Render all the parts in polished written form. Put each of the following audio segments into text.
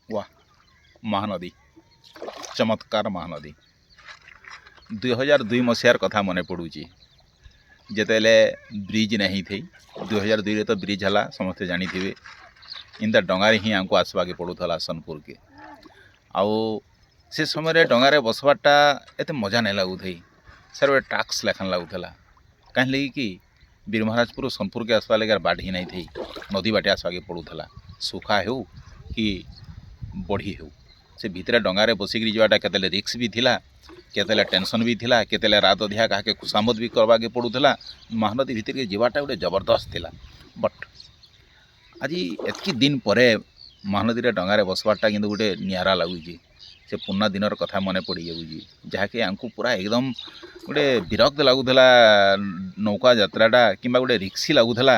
वाह महानदी चमत्कार महानदी 2002 मसीहार कथा मन पड़ूची जितेले ब्रिज नहीं थी 2002 तो ब्रिज हला समस्ते जानी थे इंदा डंगारे ही आमको आसवाके पड़ूला सोनपुर के आउ से समय डंगारे बसवाटा एत मजा नहीं लगुथी सर गोटे टाक्स लेखन लगुला कहीं लगी कि बीर महाराजपुर सोनपुर के आसवा लगे बाट ही नहीं थी नदी बाटे आसवाके पड़ूला सुखा हो कि बढ़ी हो से भितर डंगारे बसिक जावाटा केते रिक्स भी थिला केते टेंशन भी थिला केते रात अधिया क्या खुशामद भी करवा के पड़ूला महानदी भितर के जीवाटा गोटे जबरदस्त थिला बट आज एतकी दिन पर महानदी डंगारे बसवाटा कि गोटे निरा लगुच से पुराना दिनर कथा मन पड़ जाऊँगी जहाँकि आमको पूरा एकदम गोटे विरक्त लगुला नौका यात्राटा कि गोटे रिक्सी लगुला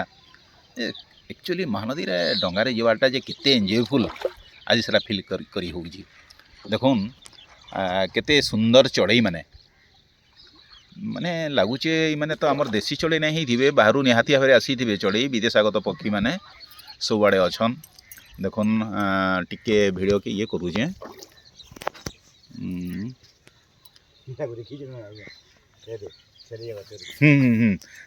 एक्चुअली महानदी डंगारे जावाटा जे केते एंजयफुल आज से फिल करी हो देखुन केते सुंदर चढ़ई माने माने लगुचे माने तो आमर देशी चढ़ई नहीं थे बाहर निहाती भाव आसी थे चढ़ई विदेशागत पक्षी माने सब आड़े अच्छन देखुन टिके भिडियो के ये करुचे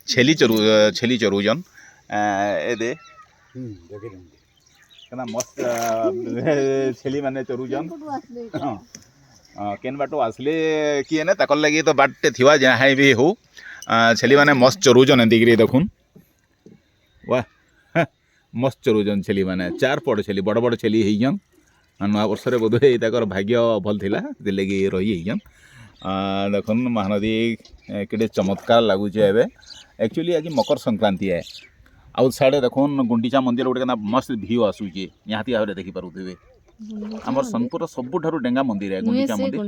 छेली चरुजन ए दे मस्त छेली माने चरुजन केन बाटो आसले किए ना तक लगी तो बाटे थिवा जहाँ भी हो छेली माने मस्त चरुजन एंती देखुन वाह मस्त चरुजन छेली माने 4 पड़ छेली बड़ बड़ छेली होजन नुआ वर्ष बोधे ताकर भाग्य भल थिला लगी रही देखुन महानदी के चमत्कार लगुच एक्चुअली आज मकर संक्रांति है आउ साढ़े देखुन गुंडीचा मंदिर गोटे मस्त भ्यू आसूचे निहाती भाव देखी पारे आमर सोनपुर सबुठ डेंगा मंदिर है गुंडीचा मंदिर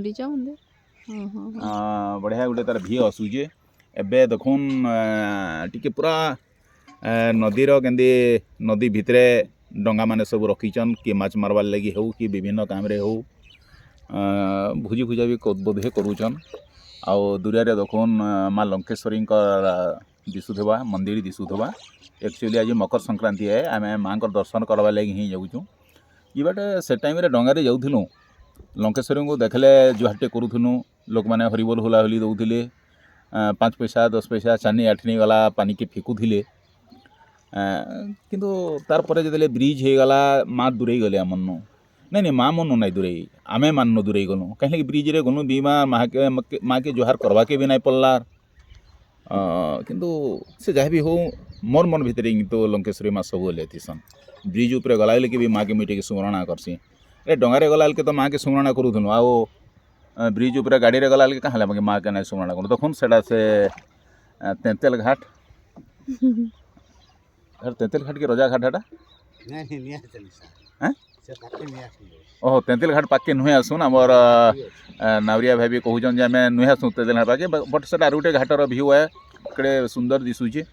बढ़िया गोटे तार भ्यू आसूचे एबे देखुन टिके पूरा नदीर केंदी नदी भितरे डंगा माने सब रखीचन कि माछ मारवार लगी हो कि विभिन्न काम रे हो भोजी भुजा भी बोधे करूचन आउ दूरिया देखुन माँ लंकेश्वरी दिशुवा मंदिर दिशुवा एक्चुअली आज मकर संक्रांति है आम माँ दर्शन करवा लगी ही जाऊँ ये बाटे से टाइम डंगारे जाऊँ लंकेश्वरी को देखले जुहाटे करूँ लोक मैंने हरिबोल हुलाहुली दौले 5 पैसा 10 पैसा चानी आठनी गला पानी के फेकुले किंतु तार पर जो ब्रिज हो गला माँ दूरे गले आम नहीं माँ मन ना दूरे आम मान दूरे गलु कहीं ब्रिज रे गलु दी माँ के जोहार करवा के भी नहीं पड़ला किंतु से जहाँ भी हो मोर मन भितर तो लंकेश्वरी माँ सब थीसन ब्रिज उपर गला कि भी माँ के मिटे सुमरणा करसी ए डंगारे गला के तो माँ के सुमरणा करूँ आओ ब्रिज उपर गाड़ी रे गला कहाँ माँ के ना सुमरणा करूँ देखुन से तेंतेल घाट तेंतेल घाट के रजा घाटा ओह तेंतेल घाट पाके नुहे आसुन आमर नावरिया भाई भी कहून जे आम नुहे आसू तेंतेल घाट पाके बट से गोटे घाटर भ्यू है कड़े सुंदर दिशुचे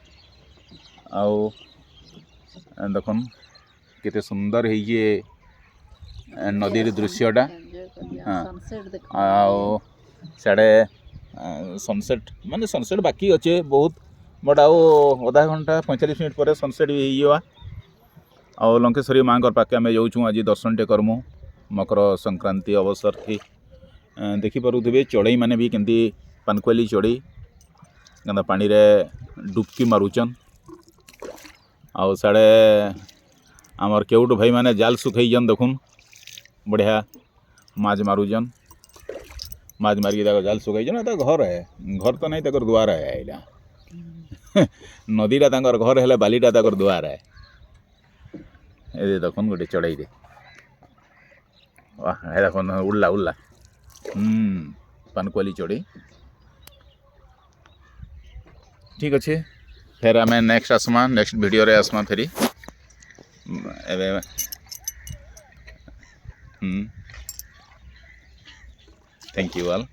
आउ देखुन केते सुंदर है नदी दृश्यटा हाँ आउ साढ़े सनसेट माने सनसेट बाकी अच्छे बहुत बट आउ आधा घंटा 45 मिनट पर सनसेट भी हो आउ लंकेश्वरी माँ पाखे आम जाऊँ आज दर्शन टे करमु मकर संक्रांति अवसर थी देखिपे चढ़ई मैंने भी केमती पानकुआली चढ़ई क्या पानी रे डुबकी मारुचन आउ साढ़े आमर केउट भाई मैंने जाल सुखईजन देखुन बढ़िया माछ मारुजन माछ मारिक जाल सुखईजन तो घर है घर तो नहीं तक द्वार है यहाँ नदीटा तांकर घर है बालीटा ताकर द्वार है ये देखुन गोटे चढ़ई दे वाह ये देखुन उड़ला उड़ला पानकुआली चढ़ई ठीक अच्छे फिर आम नेक्स्ट आसमा नेक्स्ट वीडियो रे आसमा फेरी एबे थैंक यू ऑल।